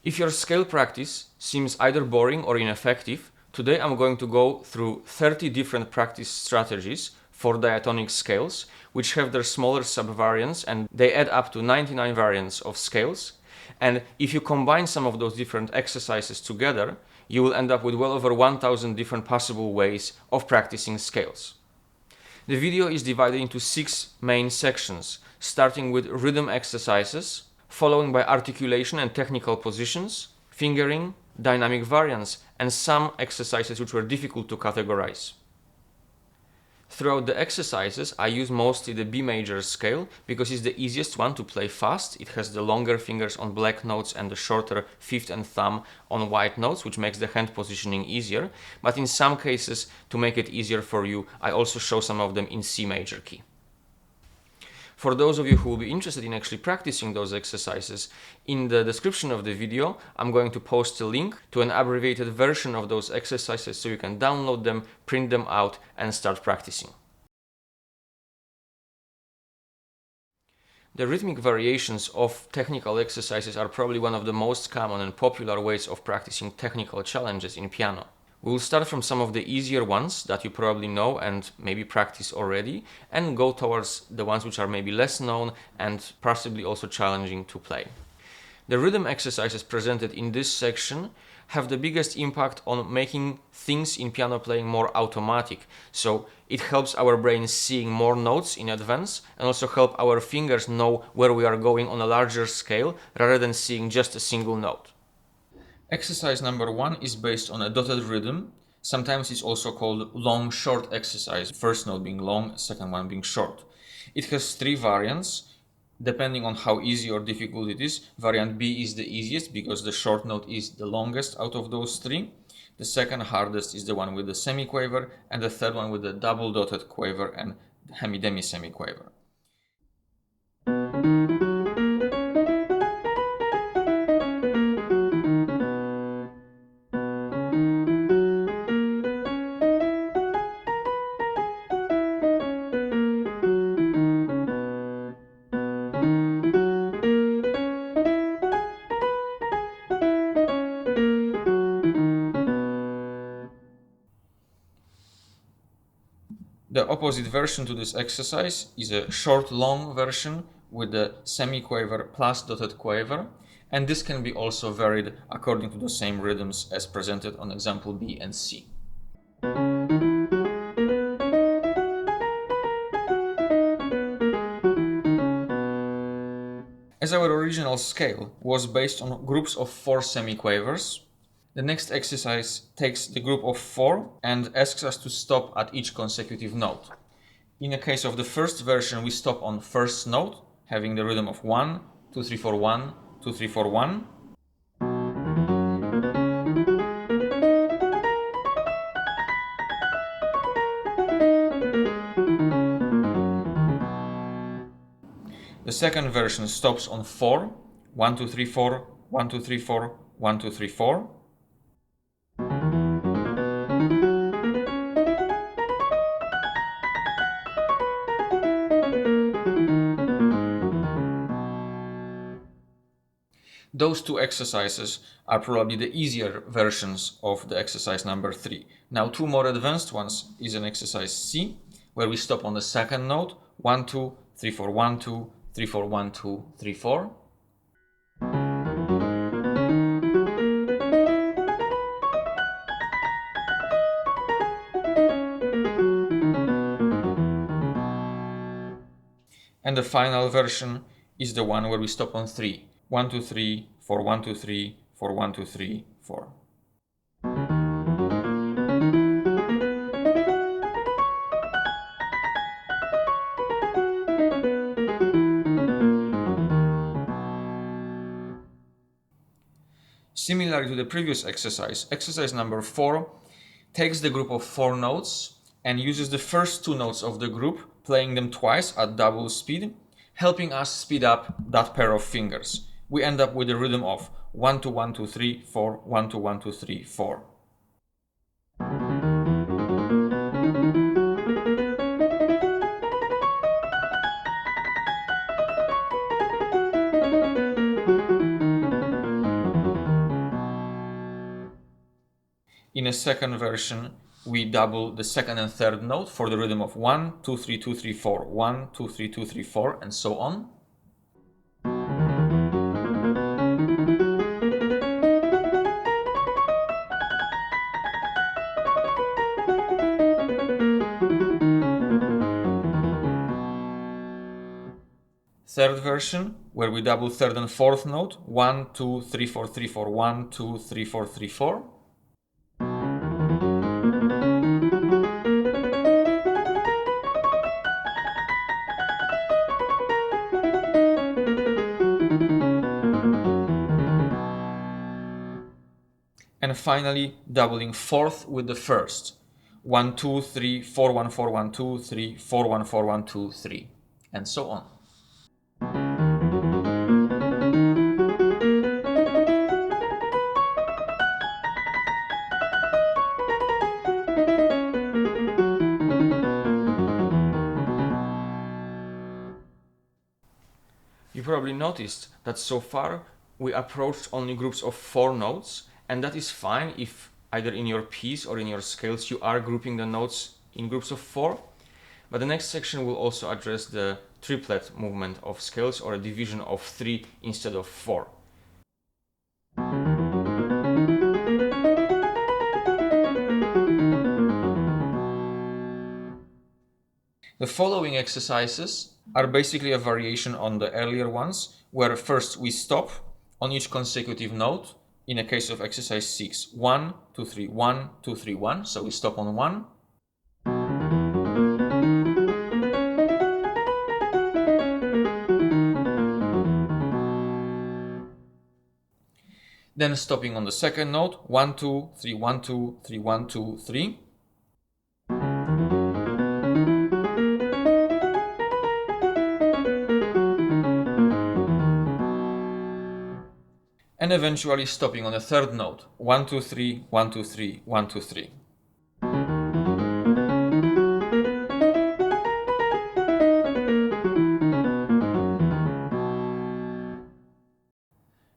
If your scale practice seems either boring or ineffective, today I'm going to go through 30 different practice strategies for diatonic scales, which have their smaller subvariants and they add up to 99 variants of scales. And if you combine some of those different exercises together, you will end up with well over 1000 different possible ways of practicing scales. The video is divided into 6 main sections, starting with rhythm exercises, following by articulation and technical positions, fingering, dynamic variants, and some exercises which were difficult to categorize. Throughout the exercises, I use mostly the B major scale because it's the easiest one to play fast. It has the longer fingers on black notes and the shorter fifth and thumb on white notes, which makes the hand positioning easier. But in some cases, to make it easier for you, I also show some of them in C major key. For those of you who will be interested in actually practicing those exercises, in the description of the video, I'm going to post a link to an abbreviated version of those exercises so you can download them, print them out, and start practicing. The rhythmic variations of technical exercises are probably one of the most common and popular ways of practicing technical challenges in piano. We will start from some of the easier ones that you probably know and maybe practice already, and go towards the ones which are maybe less known and possibly also challenging to play. The rhythm exercises presented in this section have the biggest impact on making things in piano playing more automatic. So it helps our brain seeing more notes in advance and also help our fingers know where we are going on a larger scale rather than seeing just a single note. Exercise number 1 is based on a dotted rhythm. Sometimes it's also called long-short exercise, first note being long, second one being short. It has 3 variants, depending on how easy or difficult it is. Variant B is the easiest because the short note is the longest out of those 3. The second hardest is the one with the semiquaver, and the third one with the double dotted quaver and hemi-demi semiquaver. The opposite version to this exercise is a short-long version with the semiquaver plus dotted quaver, and this can be also varied according to the same rhythms as presented on example B and C. As our original scale was based on groups of 4 semiquavers, the next exercise takes the group of 4 and asks us to stop at each consecutive note. In the case of the first version, we stop on first note, having the rhythm of 1, 2, 3, 4, 1, 2, 3, 4, 1. The second version stops on 4, 1, 2, 3, 4, 1, 2, 3, 4, 1, 2, 3, 4. Those 2 exercises are probably the easier versions of the exercise number 3. Now 2 more advanced ones is an exercise C, where we stop on the second note, 1, 2, 3, 4, 1, 2, 3, 4, 1, 2, 3, 4. And the final version is the one where we stop on 3. 1, 2, 3, 4, 1, 2, 3, 4, 1, 2, 3, 4. Similarly to the previous exercise, exercise number 4 takes the group of 4 notes and uses the first 2 notes of the group, playing them twice at double speed, helping us speed up that pair of fingers. We end up with a rhythm of 1, 2, 1, 2, 3, 4, 1, 2, 1, 2, 3, 4. In a second version, we double the second and third note for the rhythm of 1, 2, 3, 2, 3, 4, 1, 2, 3, 2, 3, 4, and so on. Third version, where we double third and fourth note, 1, 2, 3, 4, 3, 4, 1, 2, 3, 4, 3, 4. And finally, doubling fourth with the first. 1, 2, 3, 4, 1, 4, 1, 2, 3, 4, 1, 4, 1, 2, 3, and so on. You probably noticed that so far we approached only groups of 4 notes, and that is fine if either in your piece or in your scales you are grouping the notes in groups of 4. But the next section will also address the triplet movement of scales, or a division of 3 instead of 4. The following exercises are basically a variation on the earlier ones, where first we stop on each consecutive note. In a case of exercise 6, 1, 2, 3, 1, 2, 3, 1. So we stop on 1. Then stopping on the second note, 1, 2, 3, 1, 2, 3, 1, 2, 3. And eventually stopping on the third note, 1, 2, 3, 1, 2, 3, 1, 2, 3.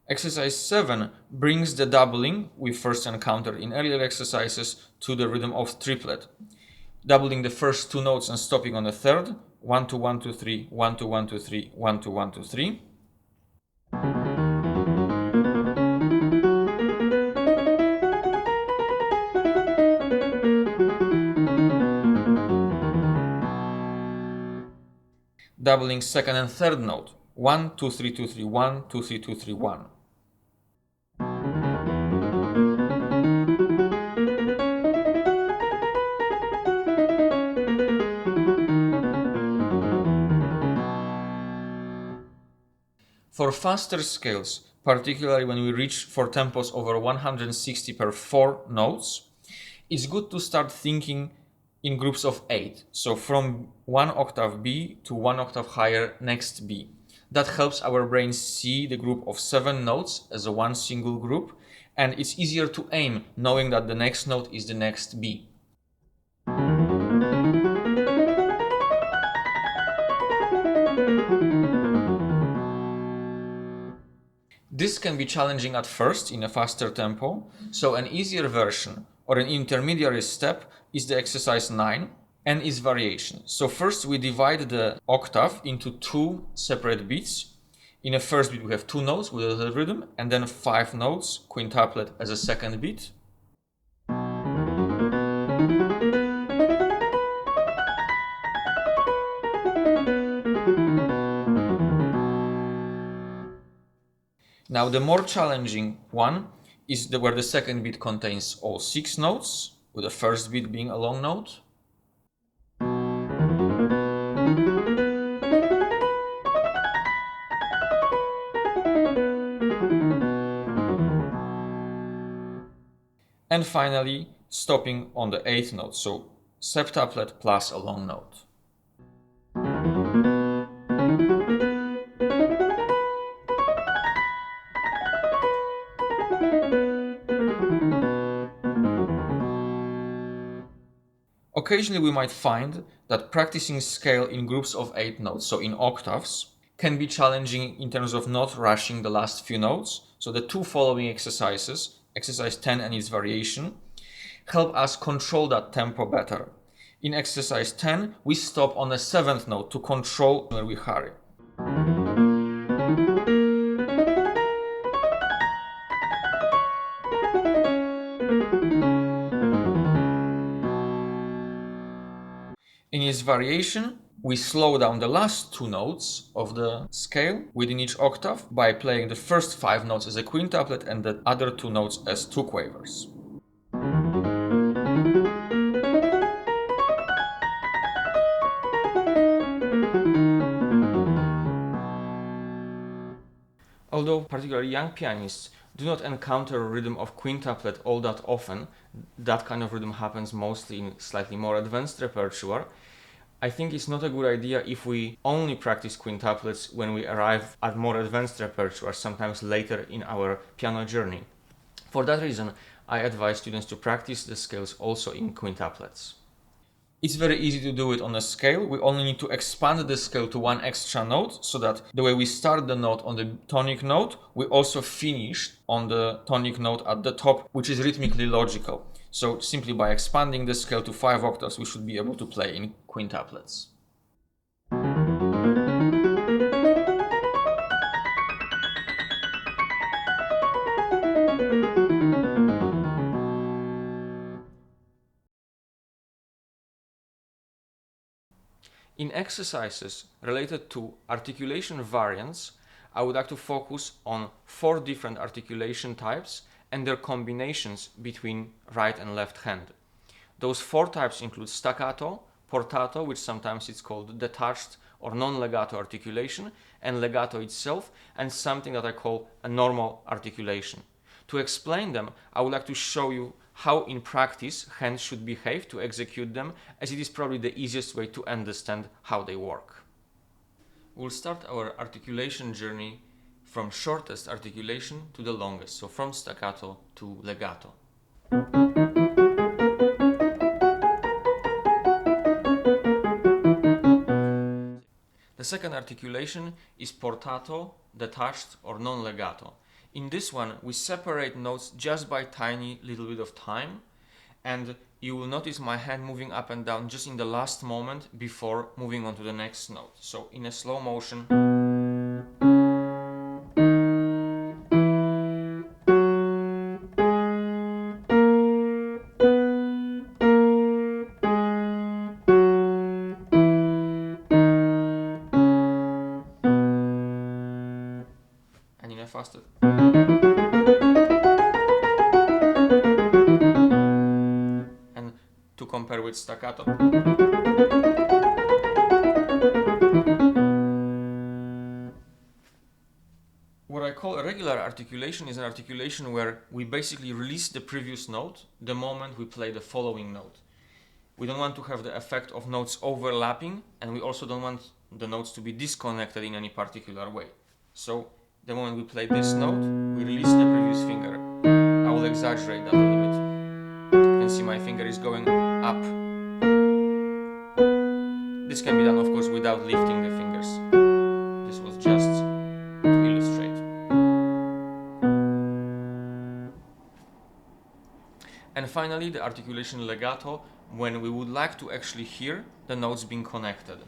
Exercise 7 brings the doubling we first encountered in earlier exercises to the rhythm of triplet. Doubling the first 2 notes and stopping on the third, 1, 2, 1, 2, 3, 1, 2, 1, 2, 3, 1, 2, 1, 2, 3. Doubling second and third note, 1, 2, 3, 2, 3, 1, 2, 3, 2, 3, 1. For faster scales, particularly when we reach for tempos over 160 per 4 notes, it's good to start thinking in groups of 8. So from 1 octave B to 1 octave higher next B. That helps our brain see the group of 7 notes as a one single group, and it's easier to aim knowing that the next note is the next B. This can be challenging at first in a faster tempo, so an easier version or an intermediary step is the exercise 9 and its variation. So first we divide the octave into 2 separate beats. In the first beat we have 2 notes with a rhythm, and then 5 notes, quintuplet as a second beat. Now the more challenging one is where the second beat contains all 6 notes, with the first beat being a long note. And finally, stopping on the 8th note, so septuplet plus a long note. Occasionally we might find that practicing scale in groups of 8 notes, so in octaves, can be challenging in terms of not rushing the last few notes. So the 2 following exercises, exercise 10 and its variation, help us control that tempo better. In exercise 10, we stop on the 7th note to control when we hurry. In its variation, we slow down the last 2 notes of the scale within each octave by playing the first 5 notes as a quintuplet and the other 2 notes as 2 quavers. Although particularly young pianists do not encounter a rhythm of quintuplet all that often, that kind of rhythm happens mostly in slightly more advanced repertoire, I think it's not a good idea if we only practice quintuplets when we arrive at more advanced repertoire, sometimes later in our piano journey. For that reason, I advise students to practice the scales also in quintuplets. It's very easy to do it on a scale. We only need to expand the scale to 1 extra note, so that the way we start the note on the tonic note, we also finish on the tonic note at the top, which is rhythmically logical. So simply by expanding the scale to 5 octaves, we should be able to play in quintuplets. In exercises related to articulation variants, I would like to focus on 4 different articulation types and their combinations between right and left hand. Those 4 types include staccato, portato, which sometimes it's called detached or non-legato articulation, and legato itself, and something that I call a normal articulation. To explain them, I would like to show you how in practice hands should behave to execute them, as it is probably the easiest way to understand how they work. We'll start our articulation journey from shortest articulation to the longest, so from staccato to legato. The second articulation is portato, detached or non-legato. In this one, we separate notes just by tiny little bit of time, and you will notice my hand moving up and down just in the last moment before moving on to the next note. So in a slow motion. And in a faster. And to compare with staccato. What I call a regular articulation is an articulation where we basically release the previous note the moment we play the following note. We don't want to have the effect of notes overlapping, and we also don't want the notes to be disconnected in any particular way. So the moment we play this note, we release the previous finger. I will exaggerate that a little bit. You can see my finger is going up. This can be done, of course, without lifting the fingers. This was just to illustrate. And finally, the articulation legato, when we would like to actually hear the notes being connected.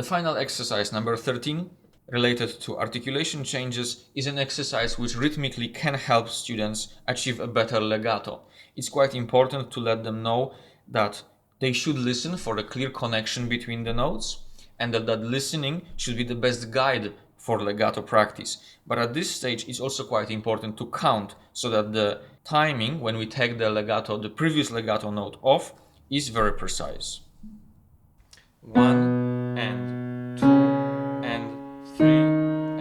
final exercise, number 13, related to articulation changes, is an exercise which rhythmically can help students achieve a better legato. It's quite important to let them know that they should listen for a clear connection between the notes, and that listening should be the best guide for legato practice. But at this stage, it's also quite important to count so that the timing when we take the legato, the previous legato note off, is very precise. 1 and 2 and 3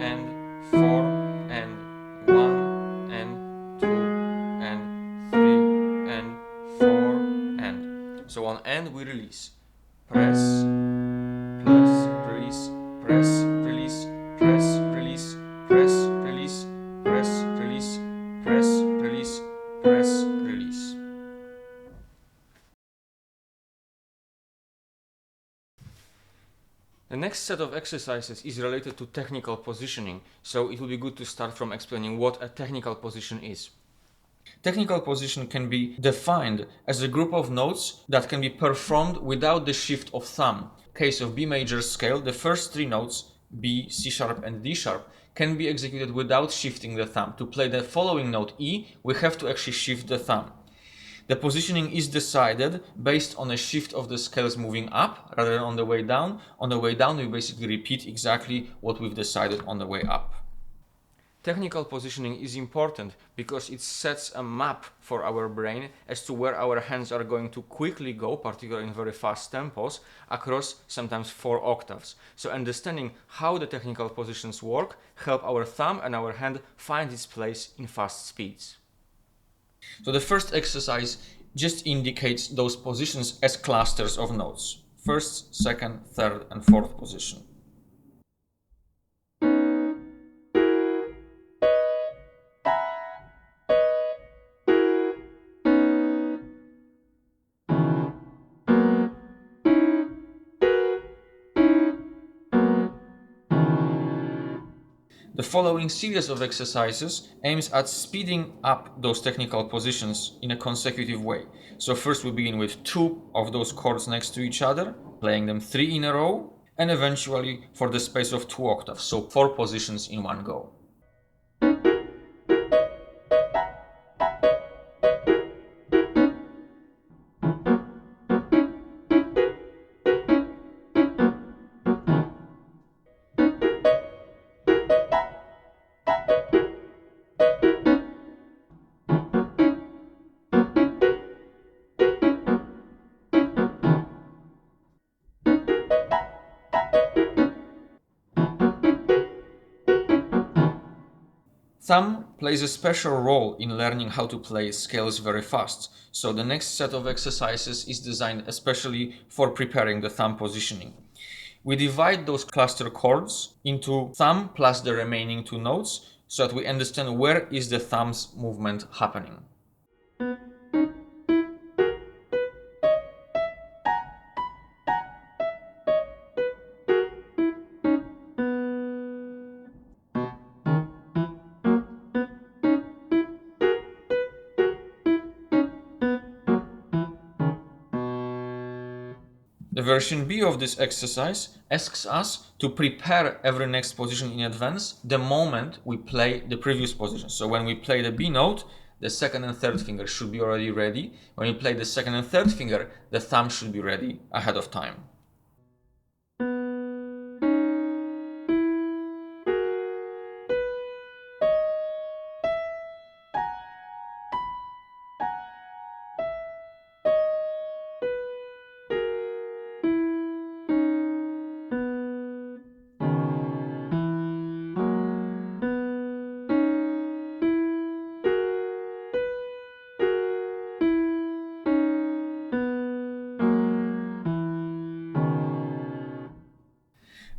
and 4 and 1 and 2 and 3 and 4 and so on, and we release. Press, plus, release, press, release, press, release, press, release, press, release, press, release, press, release. The next set of exercises is related to technical positioning, so it will be good to start from explaining what a technical position is. Technical position can be defined as a group of notes that can be performed without the shift of thumb. In case of B major scale, the first three notes, B, C sharp and D sharp, can be executed without shifting the thumb. To play the following note E, we have to actually shift the thumb. The positioning is decided based on a shift of the scales moving up rather than on the way down. On the way down, we basically repeat exactly what we've decided on the way up. Technical positioning is important because it sets a map for our brain as to where our hands are going to quickly go, particularly in very fast tempos, across sometimes 4 octaves. So understanding how the technical positions work help our thumb and our hand find its place in fast speeds. So the first exercise just indicates those positions as clusters of notes. First, second, third, and fourth position. The following series of exercises aims at speeding up those technical positions in a consecutive way. So first we begin with 2 of those chords next to each other, playing them 3 in a row, and eventually for the space of 2 octaves, so 4 positions in one go. Thumb plays a special role in learning how to play scales very fast, so the next set of exercises is designed especially for preparing the thumb positioning. We divide those cluster chords into thumb plus the remaining 2 notes so that we understand where is the thumb's movement happening. The version B of this exercise asks us to prepare every next position in advance the moment we play the previous position. So when we play the B note, the second and third finger should be already ready. When we play the second and third finger, the thumb should be ready ahead of time.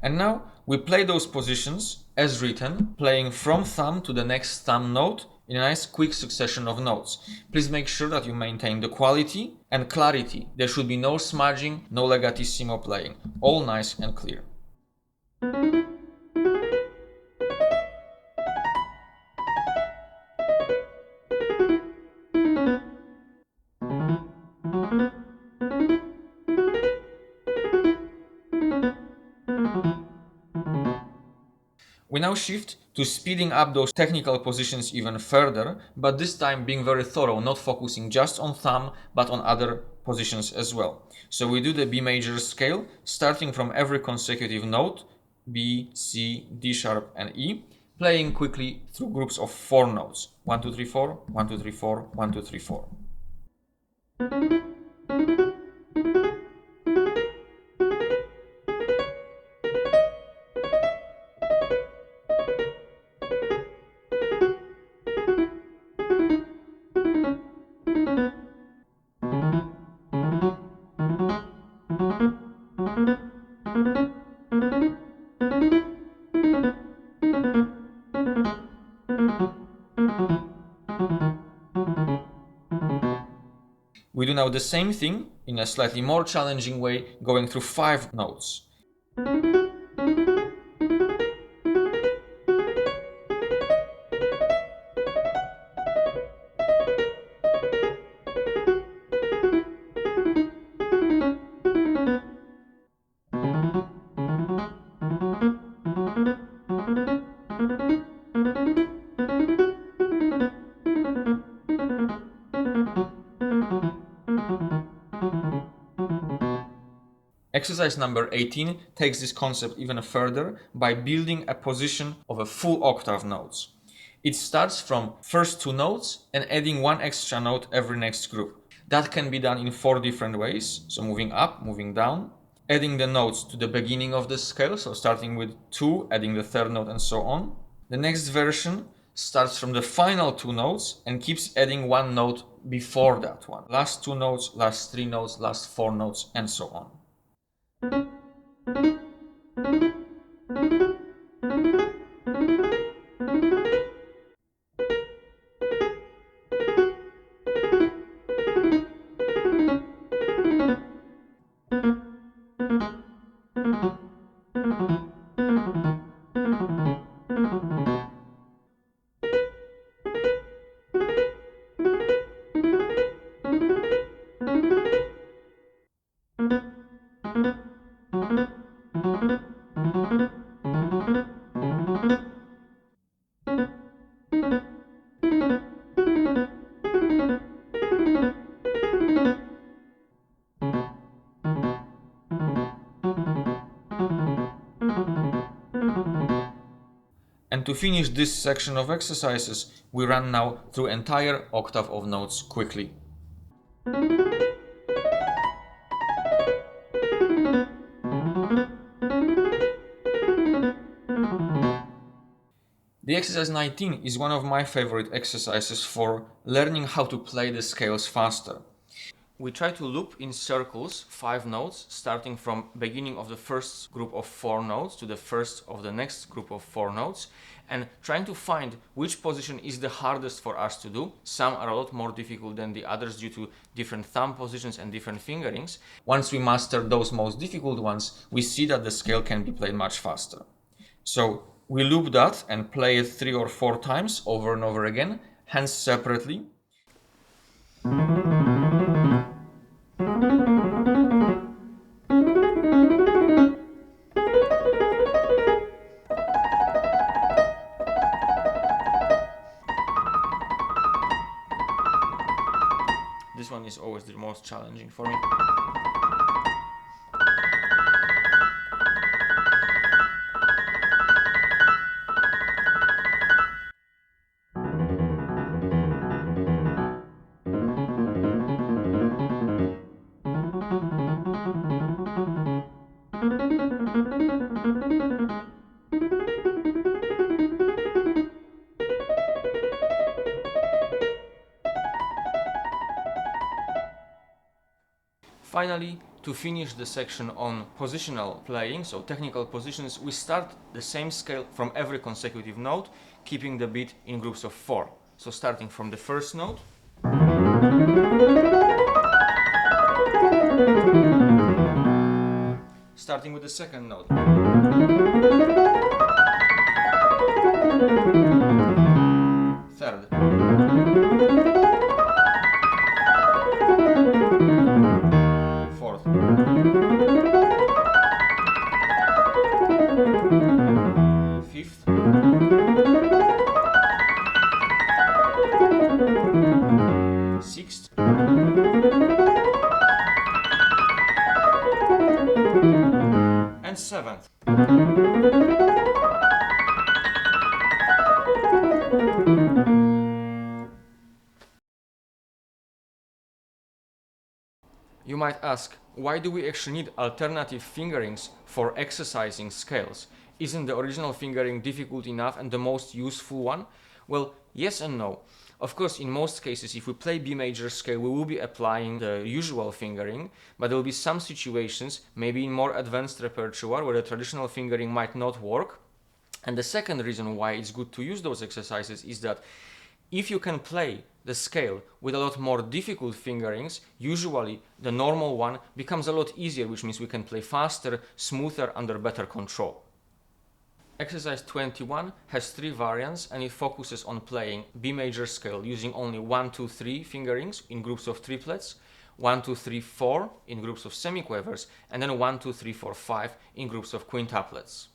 And now we play those positions as written, playing from thumb to the next thumb note in a nice quick succession of notes. Please make sure that you maintain the quality and clarity. There should be no smudging, no legatissimo playing. All nice and clear. We now shift to speeding up those technical positions even further, but this time being very thorough, not focusing just on thumb, but on other positions as well. So we do the B major scale, starting from every consecutive note, B, C, D sharp, and E, playing quickly through groups of 4 notes. 1, 2, 3, 4, 1, 2, 3, 4, 1, 2, 3, 4. We do now the same thing in a slightly more challenging way, going through 5 notes. Exercise number 18 takes this concept even further by building a position of a full octave notes. It starts from first 2 notes and adding 1 extra note every next group. That can be done in 4 different ways, so moving up, moving down, adding the notes to the beginning of the scale, so starting with 2, adding the 3rd note and so on. The next version starts from the final 2 notes and keeps adding 1 note before that one. Last 2 notes, last 3 notes, last 4 notes, and so on. And to finish this section of exercises, we run now through entire octave of notes quickly. The exercise 19 is one of my favorite exercises for learning how to play the scales faster. We try to loop in circles 5 notes, starting from beginning of the first group of 4 notes to the first of the next group of 4 notes, and trying to find which position is the hardest for us to do. Some are a lot more difficult than the others due to different thumb positions and different fingerings. Once we master those most difficult ones, we see that the scale can be played much faster. So we loop that and play it 3 or 4 times over and over again, hands separately. This one is always the most challenging for me. Finally, to finish the section on positional playing, so technical positions, we start the same scale from every consecutive note, keeping the beat in groups of 4. So starting from the first note, starting with the second note, third, fourth, fifth, You might ask, why do we actually need alternative fingerings for exercising scales? Isn't the original fingering difficult enough and the most useful one? Well, yes and no. Of course, in most cases, if we play B major scale, we will be applying the usual fingering, but there will be some situations, maybe in more advanced repertoire, where the traditional fingering might not work. And the second reason why it's good to use those exercises is that if you can play the scale with a lot more difficult fingerings, usually the normal one becomes a lot easier, which means we can play faster, smoother, under better control. Exercise 21 has 3 variants and it focuses on playing B major scale using only 1, 2, 3 fingerings in groups of triplets, 1, 2, 3, 4 in groups of semiquavers, and then 1, 2, 3, 4, 5 in groups of quintuplets.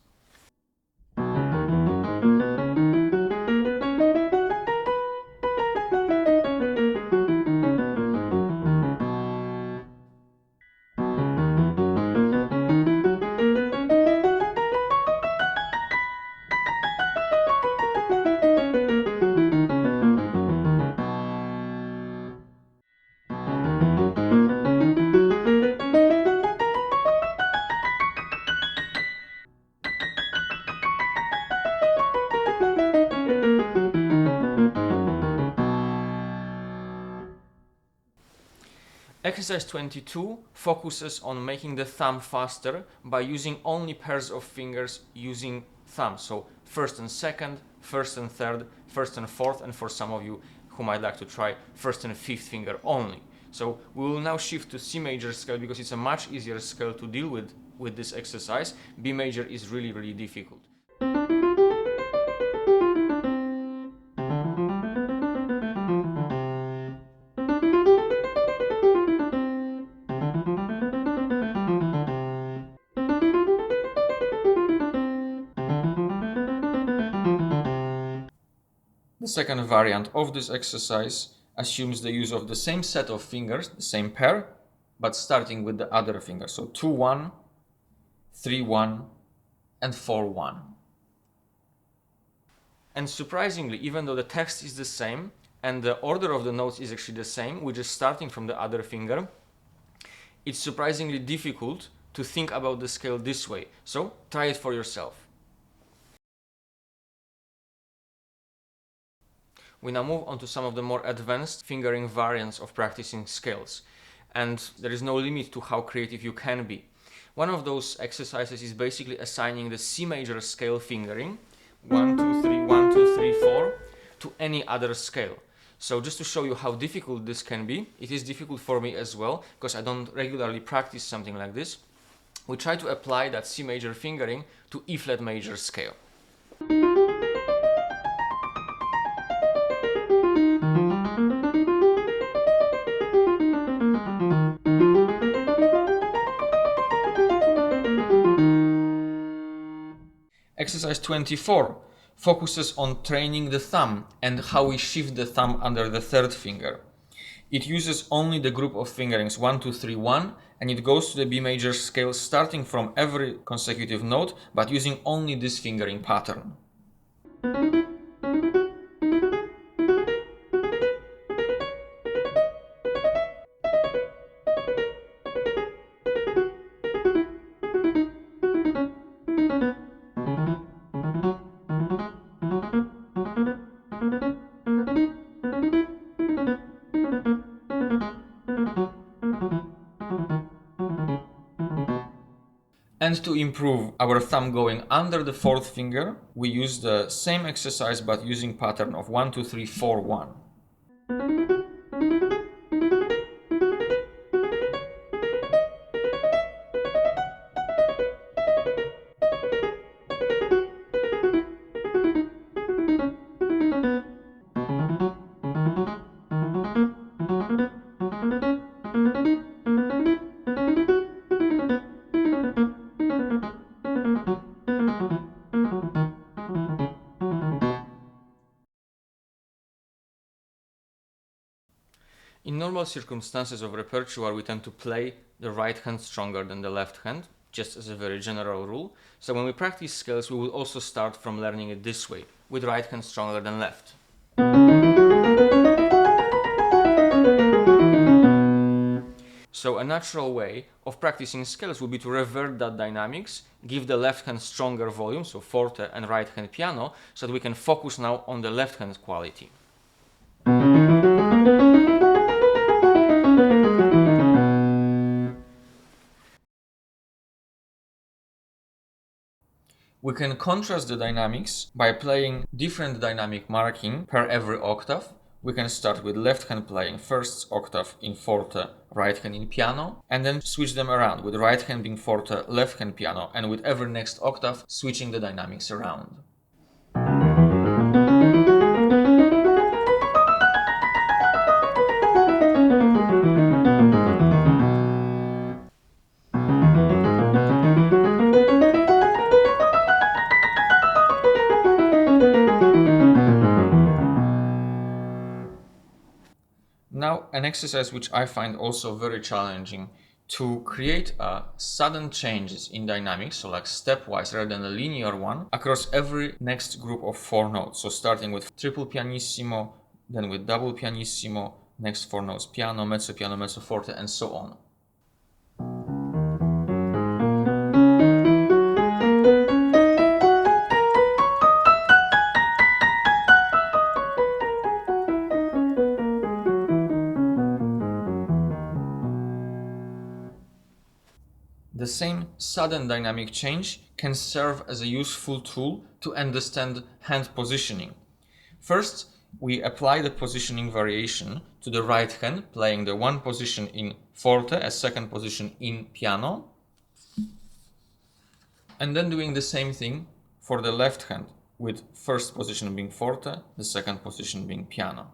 Exercise 22 focuses on making the thumb faster by using only pairs of fingers using thumb. So first and second, first and third, first and fourth, and for some of you who might like to try, first and fifth finger only. So we will now shift to C major scale because it's a much easier scale to deal with this exercise. B major is really difficult. The second variant of this exercise assumes the use of the same set of fingers, the same pair, but starting with the other finger. So 2, 1, 3, 1, and 4, 1. And surprisingly, even though the text is the same and the order of the notes is actually the same, we're just starting from the other finger, it's surprisingly difficult to think about the scale this way. So try it for yourself. We now move on to some of the more advanced fingering variants of practicing scales. And there is no limit to how creative you can be. One of those exercises is basically assigning the C major scale fingering, 1, 2, 3, 1, 2, 3, 4, to any other scale. So just to show you how difficult this can be, it is difficult for me as well, because I don't regularly practice something like this. We try to apply that C major fingering to E flat major scale. Exercise 24 focuses on training the thumb and how we shift the thumb under the third finger. It uses only the group of fingerings 1, 2, 3, 1, and it goes to the B major scale starting from every consecutive note, but using only this fingering pattern. And to improve our thumb going under the fourth finger, we use the same exercise but using pattern of 1, 2, 3, 4, 1. In normal circumstances of repertoire, we tend to play the right hand stronger than the left hand, just as a very general rule. So when we practice scales, we will also start from learning it this way, with right hand stronger than left. So a natural way of practicing scales would be to revert that dynamics, give the left hand stronger volume, so forte and right hand piano, so that we can focus now on the left hand quality. We can contrast the dynamics by playing different dynamic marking per every octave. We can start with left hand playing first octave in forte, right hand in piano, and then switch them around, with right hand being forte, left hand piano, and with every next octave switching the dynamics around. Now, an exercise which I find also very challenging, to create sudden changes in dynamics, so like stepwise rather than a linear one, across every next group of 4 notes. So starting with triple pianissimo, then with double pianissimo, next 4 notes piano, mezzo forte, and so on. The same sudden dynamic change can serve as a useful tool to understand hand positioning. First, we apply the positioning variation to the right hand, playing the one position in forte as second position in piano, and then doing the same thing for the left hand, with first position being forte, the second position being piano.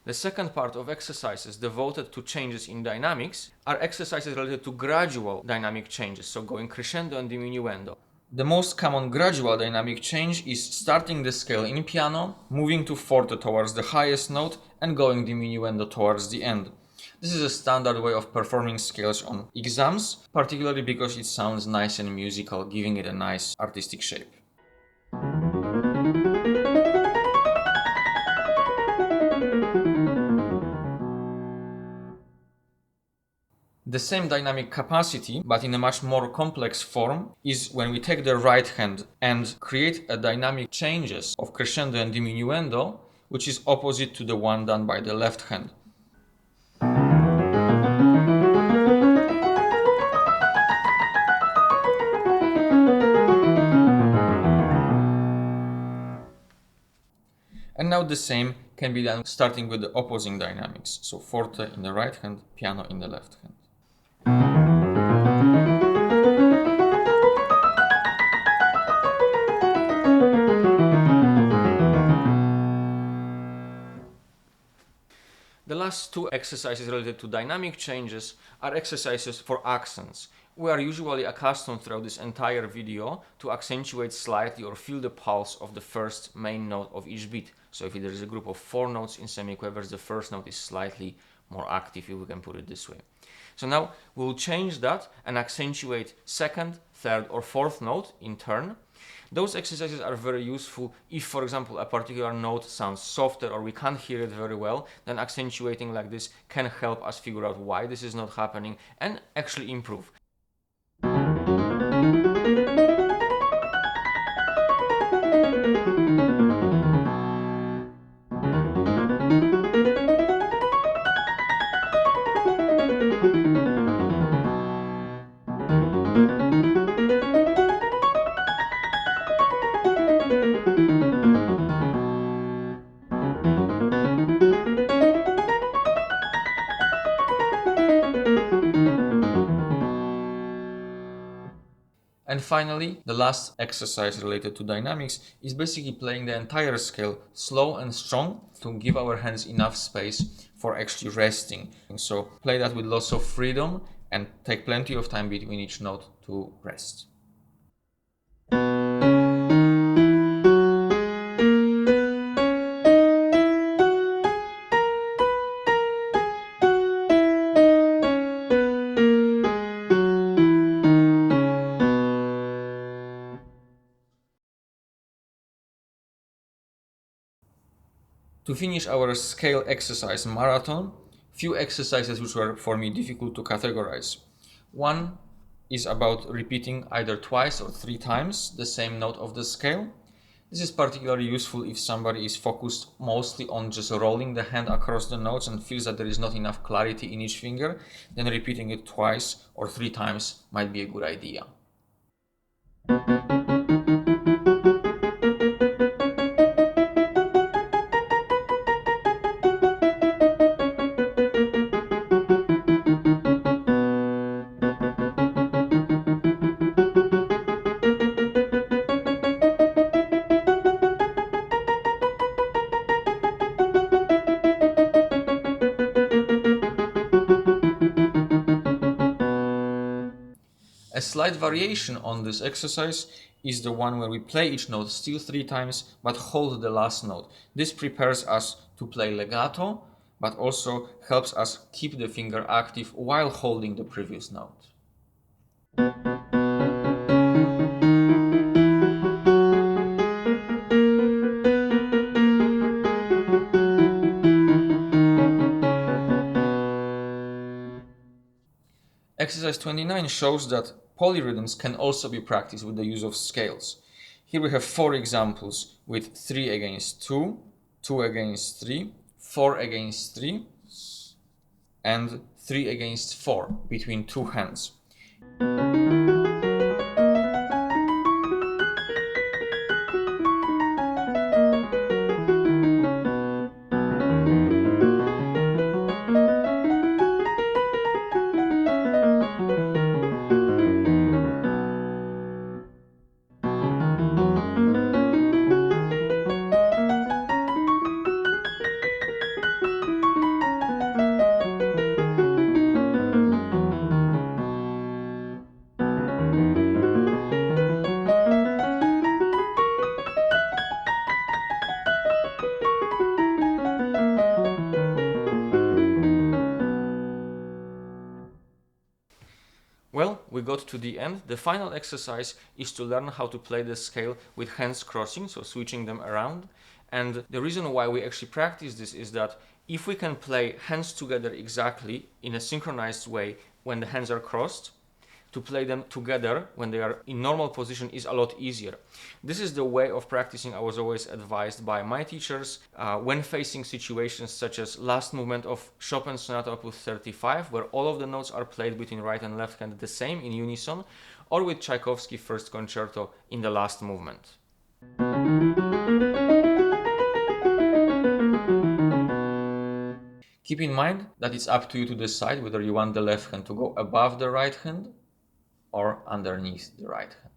The second part of exercises devoted to changes in dynamics are exercises related to gradual dynamic changes, so going crescendo and diminuendo. The most common gradual dynamic change is starting the scale in piano, moving to forte towards the highest note, and going diminuendo towards the end. This is a standard way of performing scales on exams, particularly because it sounds nice and musical, giving it a nice artistic shape. The same dynamic capacity, but in a much more complex form, is when we take the right hand and create a dynamic changes of crescendo and diminuendo, which is opposite to the one done by the left hand. And now the same can be done starting with the opposing dynamics, so forte in the right hand, piano in the left hand. The last two exercises related to dynamic changes are exercises for accents. We are usually accustomed throughout this entire video to accentuate slightly or feel the pulse of the first main note of each beat. So if there is a group of 4 notes in semiquavers, the first note is slightly more active, if we can put it this way. So now we'll change that and accentuate second, third or fourth note in turn. Those exercises are very useful if, for example, a particular note sounds softer or we can't hear it very well, then accentuating like this can help us figure out why this is not happening and actually improve. And finally, the last exercise related to dynamics is basically playing the entire scale slow and strong to give our hands enough space for actually resting. And so play that with lots of freedom and take plenty of time between each note to rest. To finish our scale exercise marathon, few exercises which were for me difficult to categorize. One is about repeating either twice or 3 times the same note of the scale. This is particularly useful if somebody is focused mostly on just rolling the hand across the notes and feels that there is not enough clarity in each finger, then repeating it twice or 3 times might be a good idea. A slight variation on this exercise is the one where we play each note still 3 times but hold the last note. This prepares us to play legato, but also helps us keep the finger active while holding the previous note. Exercise 29 shows that polyrhythms can also be practiced with the use of scales. Here we have 4 examples with 3 against 2, 2 against 3, 4 against 3, and 3 against 4 between 2 hands. Well, we got to the end. The final exercise is to learn how to play the scale with hands crossing, so switching them around. And the reason why we actually practice this is that if we can play hands together exactly in a synchronized way when the hands are crossed, to play them together when they are in normal position is a lot easier. This is the way of practicing I was always advised by my teachers when facing situations such as last movement of Chopin's Sonata Opus 35, where all of the notes are played between right and left hand the same in unison, or with Tchaikovsky First Concerto in the last movement. Keep in mind that it's up to you to decide whether you want the left hand to go above the right hand or underneath the right hand.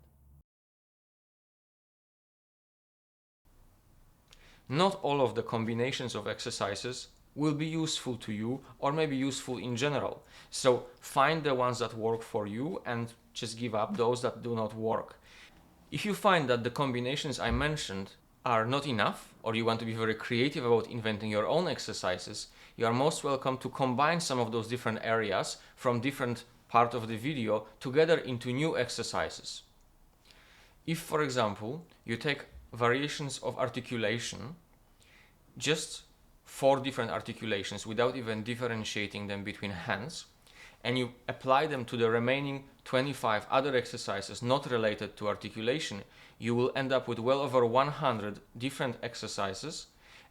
Not all of the combinations of exercises will be useful to you or maybe useful in general. So find the ones that work for you and just give up those that do not work. If you find that the combinations I mentioned are not enough, or you want to be very creative about inventing your own exercises, you are most welcome to combine some of those different areas from different part of the video together into new exercises. If, for example, you take variations of articulation, just 4 different articulations without even differentiating them between hands, and you apply them to the remaining 25 other exercises not related to articulation, you will end up with well over 100 different exercises.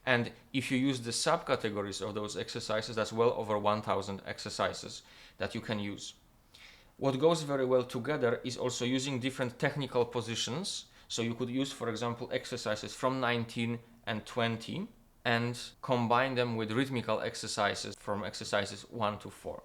And if you use the subcategories of those exercises, that's well over 1000 exercises that you can use. What goes very well together is also using different technical positions. So you could use, for example, exercises from 19 and 20 and combine them with rhythmical exercises from exercises 1 to 4.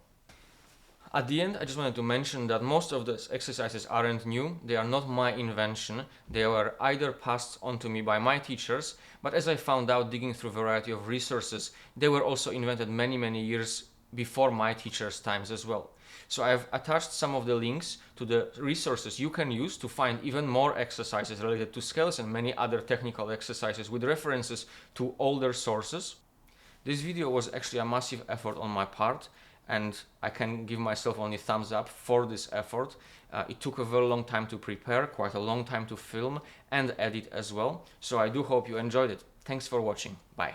At the end, I just wanted to mention that most of those exercises aren't new. They are not my invention. They were either passed on to me by my teachers, but as I found out digging through a variety of resources, they were also invented many years before my teacher's times as well. So I've attached some of the links to the resources you can use to find even more exercises related to scales and many other technical exercises with references to older sources. This video was actually a massive effort on my part, and I can give myself only thumbs up for this effort. It took a very long time to prepare, quite a long time to film and edit as well. So I do hope you enjoyed it. Thanks for watching. Bye.